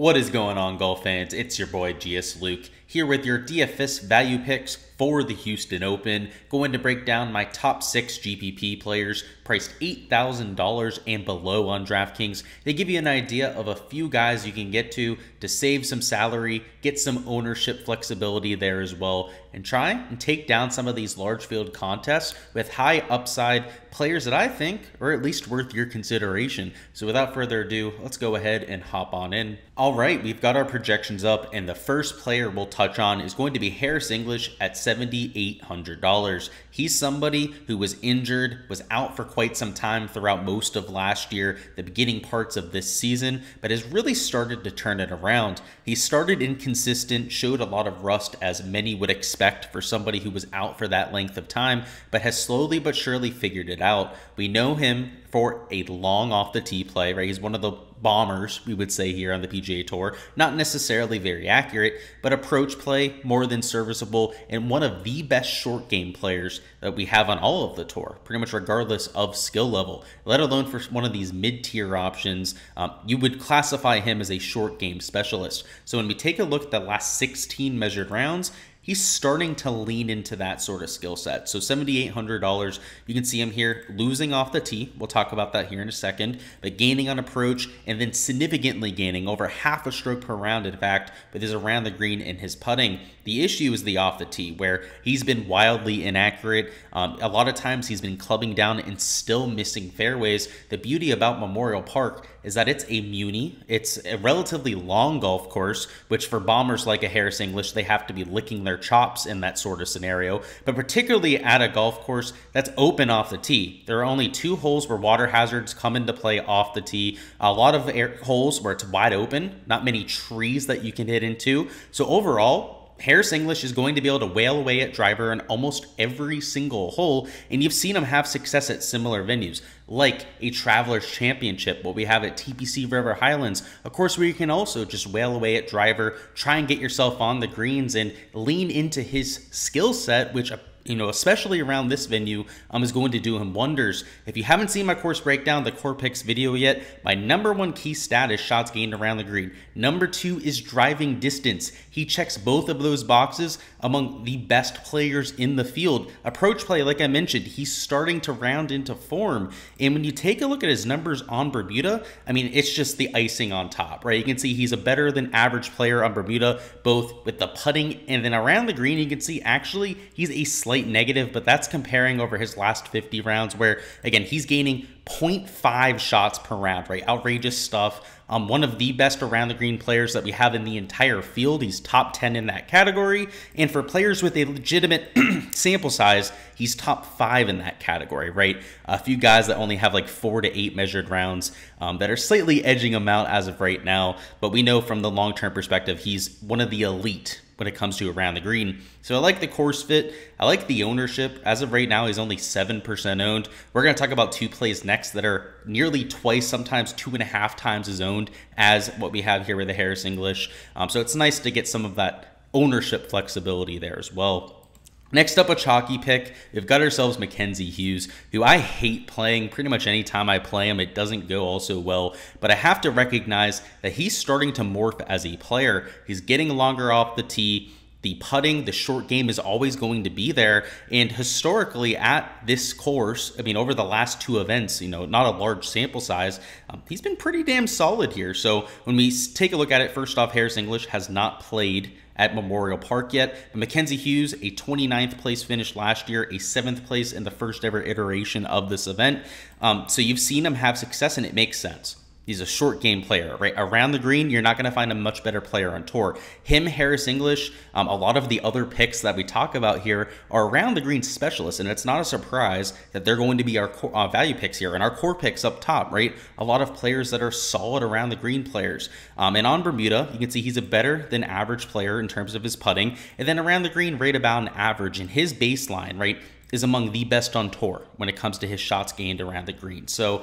What is going on, golf fans? It's your boy Gsluke here with your DFS value picks for the Houston Open. Going to break down my top 6 GPP players priced $8,000 and below on Draftkings. They give you an idea of a few guys you can get to save some salary, get some ownership flexibility there as well, and try and take down some of these large field contests with high upside players that I think are at least worth your consideration. So without further ado, let's go ahead and hop on in. All right, we've got our projections up, and the first player we'll touch on is going to be Harris English at $7,800. He's somebody who was injured, was out for quite some time throughout most of last year, the beginning parts of this season, but has really started to turn it around. He started inconsistent, showed a lot of rust as many would expect for somebody who was out for that length of time, but has slowly but surely figured it out. We know him for a long off the tee play, right? He's one of the bombers, we would say, here on the PGA Tour. Not necessarily very accurate, but approach play more than serviceable, and one of the best short game players that we have on all of the tour, pretty much regardless of skill level, let alone for one of these mid-tier options. You would classify him as a short game specialist. So when we take a look at the last 16 measured rounds, he's starting to lean into that sort of skill set. So $7,800, you can see him here losing off the tee. We'll talk about that here in a second, but gaining on approach and then significantly gaining over half a stroke per round, in fact, with his around the green and his putting. The issue is the off the tee, where he's been wildly inaccurate. A lot of times he's been clubbing down and still missing fairways. The beauty about Memorial Park is that it's a muni. It's a relatively long golf course, which for bombers like a Harris English, they have to be licking their chops in that sort of scenario, but particularly at a golf course that's open off the tee. There are only 2 holes where water hazards come into play off the tee. A lot of holes where it's wide open, not many trees that you can hit into. So overall, Harris English is going to be able to whale away at driver in almost every single hole, and you've seen him have success at similar venues, like a Travelers Championship, what we have at TPC River Highlands, a course where you can also just whale away at driver, try and get yourself on the greens and lean into his skill set, which especially around this venue, is going to do him wonders. If you haven't seen my course breakdown, the core picks video yet, my #1 key stat is shots gained around the green. #2 is driving distance. He checks both of those boxes among the best players in the field. Approach play, like I mentioned, he's starting to round into form. And when you take a look at his numbers on Bermuda, I mean, it's just the icing on top, right? You can see he's a better than average player on Bermuda, both with the putting and then around the green. You can see actually he's a slight negative, but that's comparing over his last 50 rounds, where again he's gaining 0.5 shots per round, right? Outrageous stuff. One of the best around the green players that we have in the entire field. He's top 10 in that category, and for players with a legitimate sample size, he's top 5 in that category, right? A few guys that only have like 4 to 8 measured rounds that are slightly edging him out as of right now, but we know from the long-term perspective he's one of the elite when it comes to around the green. So I like the course fit. I like the ownership. As of right now, he's only 7% owned. We're going to talk about 2 plays next that are nearly twice, sometimes 2.5 times as owned as what we have here with the Harris English. So it's nice to get some of that ownership flexibility there as well. Next up, a chalky pick. We've got ourselves Mackenzie Hughes, who I hate playing. Pretty much any time I play him, it doesn't go all so well. But I have to recognize that he's starting to morph as a player. He's getting longer off the tee. The putting, the short game is always going to be there. And historically at this course, I mean, over the last 2 events, not a large sample size, he's been pretty damn solid here. So when we take a look at it, first off, Harris English has not played at Memorial Park yet. But Mackenzie Hughes, a 29th place finish last year, a 7th place in the first ever iteration of this event. So you've seen him have success, and it makes sense. He's a short game player, right? Around the green, you're not going to find a much better player on tour. Him, Harris English, a lot of the other picks that we talk about here are around the green specialists, and it's not a surprise that they're going to be our value picks here and our core picks up top, right? A lot of players that are solid around the green players. And on Bermuda, you can see he's a better than average player in terms of his putting, and then around the green, right about an average, and his baseline, right, is among the best on tour when it comes to his shots gained around the green. So,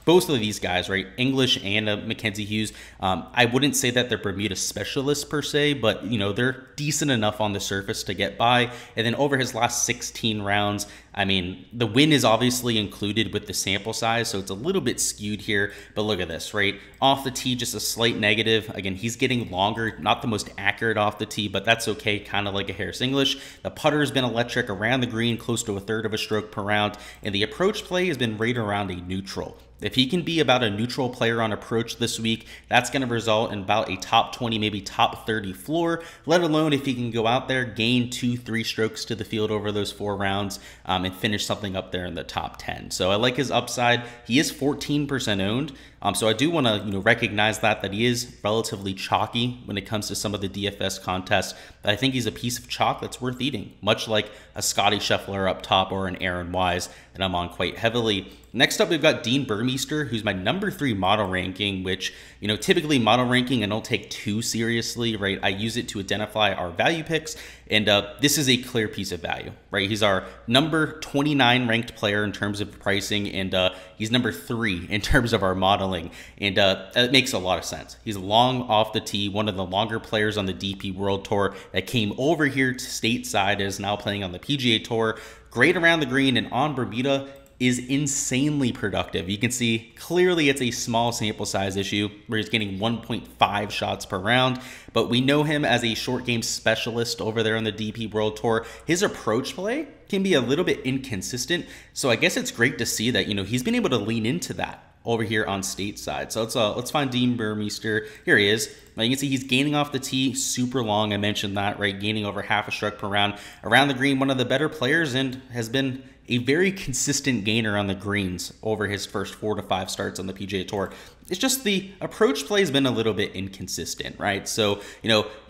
both of these guys, right, English and Mackenzie Hughes, I wouldn't say that they're Bermuda specialists per se, but, they're decent enough on the surface to get by. And then over his last 16 rounds, I mean, the win is obviously included with the sample size, so it's a little bit skewed here, but look at this, right? Off the tee, just a slight negative. Again, he's getting longer, not the most accurate off the tee, but that's okay, kind of like a Harris English. The putter has been electric around the green, close to a third of a stroke per round, and the approach play has been right around a neutral. If he can be about a neutral player on approach this week, that's going to result in about a top 20, maybe top 30 floor, let alone if he can go out there, gain 2-3 strokes to the field over those 4 rounds, and finish something up there in the top 10. So I like his upside. He is 14% owned. So I do want to recognize that he is relatively chalky when it comes to some of the DFS contests. But I think he's a piece of chalk that's worth eating, much like a Scotty Scheffler up top or an Aaron Wise that I'm on quite heavily. Next up, we've got Dean Burmeister, who's my number 3 model ranking, which, typically model ranking I don't take too seriously, right? I use it to identify our value picks, and this is a clear piece of value, right? He's our number 29 ranked player in terms of pricing, and he's number 3 in terms of our modeling, and it makes a lot of sense. He's long off the tee, one of the longer players on the DP World Tour that came over here to stateside, is now playing on the PGA Tour, great around the green, and on Bermuda is insanely productive. You can see clearly it's a small sample size issue where he's getting 1.5 shots per round, but we know him as a short game specialist over there on the DP World Tour. His approach play can be a little bit inconsistent, so I guess it's great to see that he's been able to lean into that over here on stateside. So let's find Dean Burmeister. Here he is. Now you can see he's gaining off the tee super long. I mentioned that, right? Gaining over half a stroke per round. Around the green, one of the better players, and has been a very consistent gainer on the greens over his first 4 to 5 starts on the PGA Tour. It's just the approach play has been a little bit inconsistent, right? So,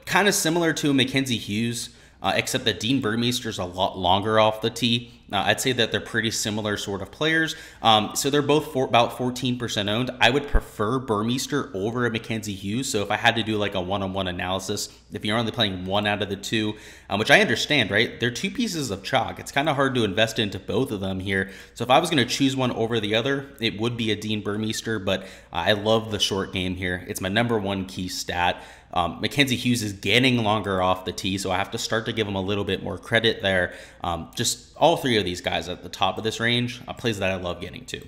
kind of similar to Mackenzie Hughes, except that Dean Burmeister's a lot longer off the tee. I'd say that they're pretty similar sort of players. So they're both about 14% owned. I would prefer Burmeister over a Mackenzie Hughes. So if I had to do like a one-on-one analysis, if you're only playing one out of the two, which I understand, right? They're 2 pieces of chalk. It's kind of hard to invest into both of them here. So if I was going to choose one over the other, it would be a Dean Burmeister, but I love the short game here. It's my number 1 key stat. Mackenzie Hughes is getting longer off the tee, so I have to start to give him a little bit more credit there. Just all 3 of these guys at the top of this range, plays that I love getting to,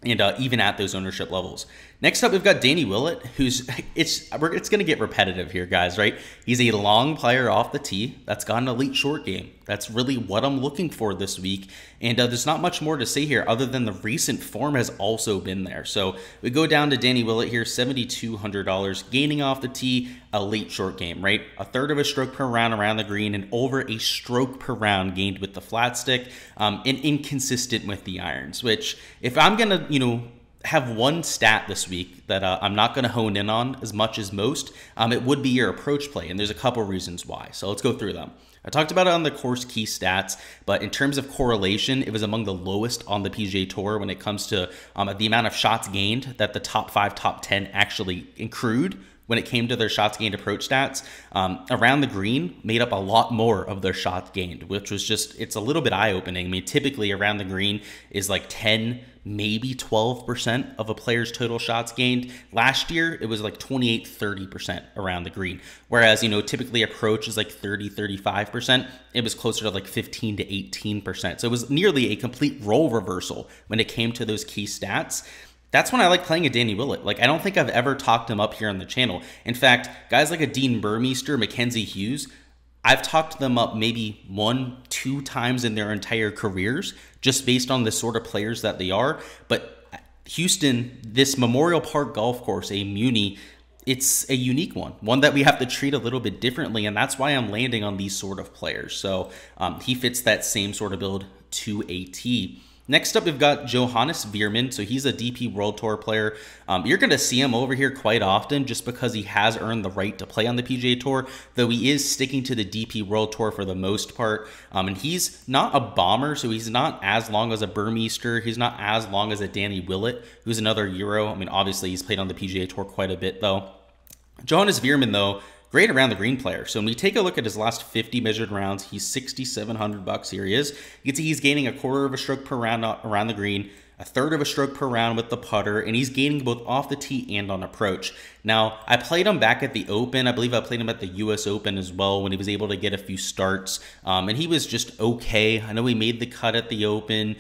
and even at those ownership levels. Next up, we've got Danny Willett, who's, it's going to get repetitive here, guys, right? He's a long player off the tee that's got an elite short game. That's really what I'm looking for this week. And there's not much more to say here other than the recent form has also been there. So we go down to Danny Willett here, $7,200, gaining off the tee, elite short game, right? A third of a stroke per round around the green and over a stroke per round gained with the flat stick, and inconsistent with the irons, which if I'm going to, have one stat this week that I'm not going to hone in on as much as most, it would be your approach play, and there's a couple reasons why. So let's go through them. I talked about it on the course key stats, but in terms of correlation, it was among the lowest on the PGA Tour when it comes to the amount of shots gained that the top 5, top 10 actually accrued when it came to their shots gained approach stats. Around the green made up a lot more of their shots gained, which was just, it's a little bit eye-opening. I mean, typically around the green is like 10, maybe 12% of a player's total shots gained. Last year, it was like 28, 30% around the green. Whereas, typically approach is like 30, 35%. It was closer to like 15 to 18%. So it was nearly a complete role reversal when it came to those key stats. That's when I like playing a Danny Willett. Like, I don't think I've ever talked him up here on the channel. In fact, guys like a Dean Burmeister, Mackenzie Hughes, I've talked them up maybe 1, 2 times in their entire careers, just based on the sort of players that they are. But Houston, this Memorial Park golf course, a Muni, it's a unique one that we have to treat a little bit differently, and that's why I'm landing on these sort of players. So he fits that same sort of build to a T. Next up, we've got Johannes Veerman. So he's a DP World Tour player. You're going to see him over here quite often just because he has earned the right to play on the PGA Tour, though he is sticking to the DP World Tour for the most part. And he's not a bomber, so he's not as long as a Burmeister. He's not as long as a Danny Willett, who's another Euro. I mean, obviously, he's played on the PGA Tour quite a bit, though. Johannes Veerman, though, great around the green player. So when we take a look at his last 50 measured rounds, he's $6,700. Here he is. You can see he's gaining a quarter of a stroke per round around the green, a third of a stroke per round with the putter, and he's gaining both off the tee and on approach. Now, I played him back at the Open. I believe I played him at the US Open as well when he was able to get a few starts, and he was just okay. I know he made the cut at the Open.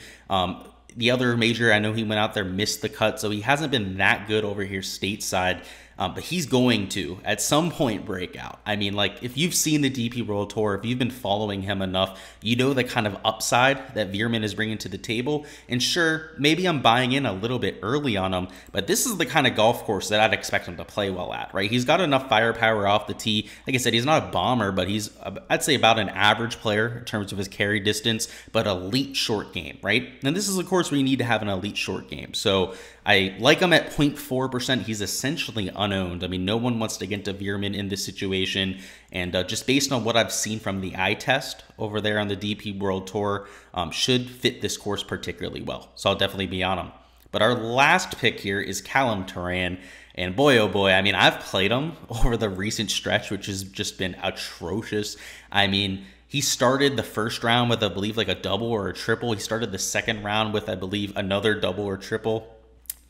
The other major, I know he went out there, missed the cut, so he hasn't been that good over here stateside. But he's going to, at some point, break out. I mean, like, if you've seen the DP World Tour, if you've been following him enough, you know the kind of upside that Veerman is bringing to the table. And sure, maybe I'm buying in a little bit early on him, but this is the kind of golf course that I'd expect him to play well at, right? He's got enough firepower off the tee. Like I said, he's not a bomber, but he's, I'd say, about an average player in terms of his carry distance, but elite short game, right? And this is a course where you need to have an elite short game. So I like him at 0.4%. He's essentially unowned. I mean, no one wants to get into Veerman in this situation. And just based on what I've seen from the eye test over there on the DP World Tour, should fit this course particularly well. So I'll definitely be on him. But our last pick here is Callum Turan. And boy, oh boy, I mean, I've played him over the recent stretch, which has just been atrocious. I mean, he started the first round with, I believe, like a double or a triple. He started the second round with, I believe, another double or triple.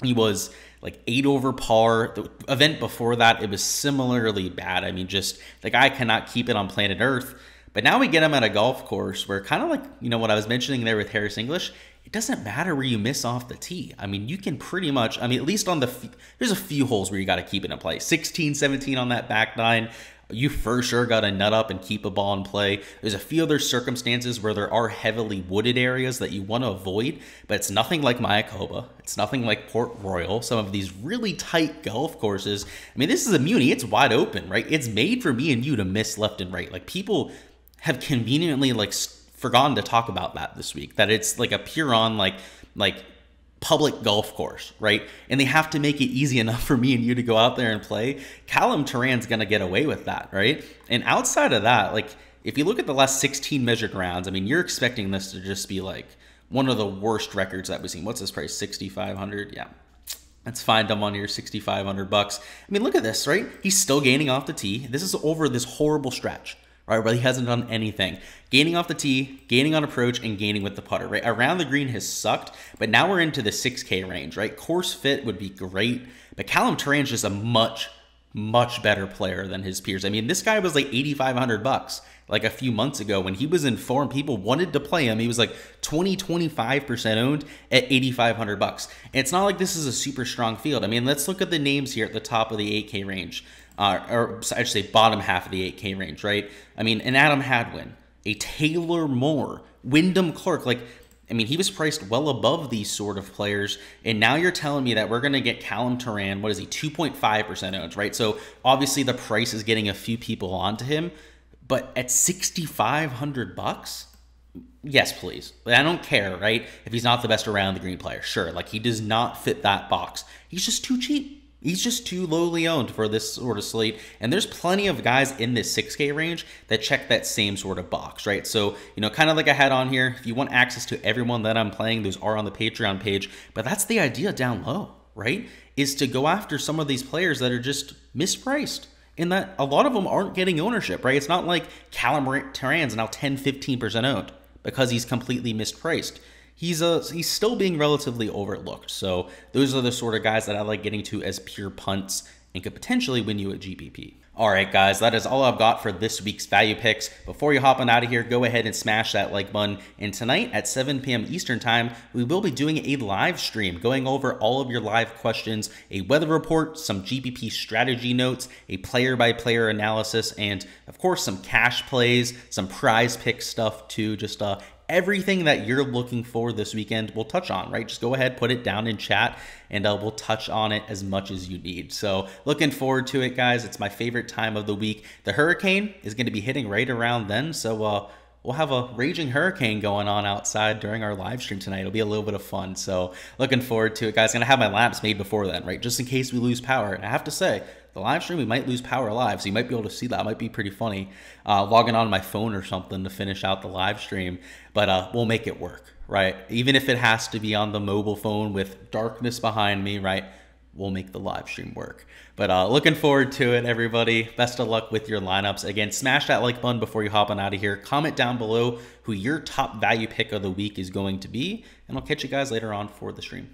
He was like 8 over par. The event before that, it was similarly bad. I mean, just the guy cannot keep it on planet Earth. But now we get him at a golf course where, kind of like, you know, what I was mentioning there with Harris English, it doesn't matter where you miss off the tee. I mean, you can pretty much, I mean, at least on there's a few holes where you got to keep it in play. 16, 17 on that back nine. You for sure got to nut up and keep a ball in play. There's a few other circumstances where there are heavily wooded areas that you want to avoid, but it's nothing like Mayakoba. It's nothing like Port Royal. Some of these really tight golf courses. I mean, this is a Muni. It's wide open, right? It's made for me and you to miss left and right. Like, people have conveniently, like, forgotten to talk about that this week, that it's like a pure on, like public golf course, right? And they have to make it easy enough for me and you to go out there and play. Callum Turan's going to get away with that, right? And outside of that, like, if you look at the last 16 measured rounds, I mean, you're expecting this to just be like one of the worst records that we've seen. What's this price? 6,500? Yeah. Let's find him on here, 6,500 bucks. I mean, look at this, right? He's still gaining off the tee. This is over this horrible stretch, right, where he hasn't done anything. Gaining off the tee, gaining on approach, and gaining with the putter, right? Around the green has sucked, but now we're into the 6K range, right? Course fit would be great, but Callum Turan's just a much, much better player than his peers. I mean, this guy was like 8,500 bucks like a few months ago when he was in form. People wanted to play him. He was like 25% owned at 8,500 bucks. And it's not like this is a super strong field. I mean, let's look at the names here at the top of the 8K range. Or I should say bottom half of the 8K range, right? I mean, an Adam Hadwin, a Taylor Moore, Wyndham Clark, like, I mean, he was priced well above these sort of players, and now you're telling me that we're going to get Callum Turan, what is he, 2.5% owned, right? So obviously the price is getting a few people onto him, but at 6,500 bucks, yes, please. I don't care, right? If he's not the best around the green player, sure, like, he does not fit that box. He's just too cheap. He's just too lowly owned for this sort of slate. And there's plenty of guys in this 6K range that check that same sort of box, right? So, you know, kind of like I had on here, if you want access to everyone that I'm playing, those are on the Patreon page. But that's the idea down low, right? Is to go after some of these players that are just mispriced, in that a lot of them aren't getting ownership, right? It's not like Callum Turan's now 10, 15% owned because he's completely mispriced. He's still being relatively overlooked. So those are the sort of guys that I like getting to as pure punts and could potentially win you at GPP. All right, guys, that is all I've got for this week's value picks. Before you hop on out of here, go ahead and smash that like button. And tonight at 7 p.m. Eastern time, we will be doing a live stream going over all of your live questions, a weather report, some GPP strategy notes, a player-by-player analysis, and of course some cash plays, some prize pick stuff too, just everything that you're looking for this weekend, we'll touch on, right? Just go ahead, put it down in chat, and we'll touch on it as much as you need. So looking forward to it, guys. It's my favorite time of the week. The hurricane is going to be hitting right around then, so we'll have a raging hurricane going on outside during our live stream tonight. It'll be a little bit of fun, so looking forward to it, guys. Going to have my lamps made before then, right? Just in case we lose power. And I have to say, the live stream, we might lose power live, so you might be able to see that. It might be pretty funny. Logging on my phone or something to finish out the live stream, but we'll make it work, right? Even if it has to be on the mobile phone with darkness behind me, right? we'll make the live stream work. But looking forward to it, everybody. Best of luck with your lineups. Again, smash that like button before you hop on out of here. Comment down below who your top value pick of the week is going to be, and I'll catch you guys later on for the stream.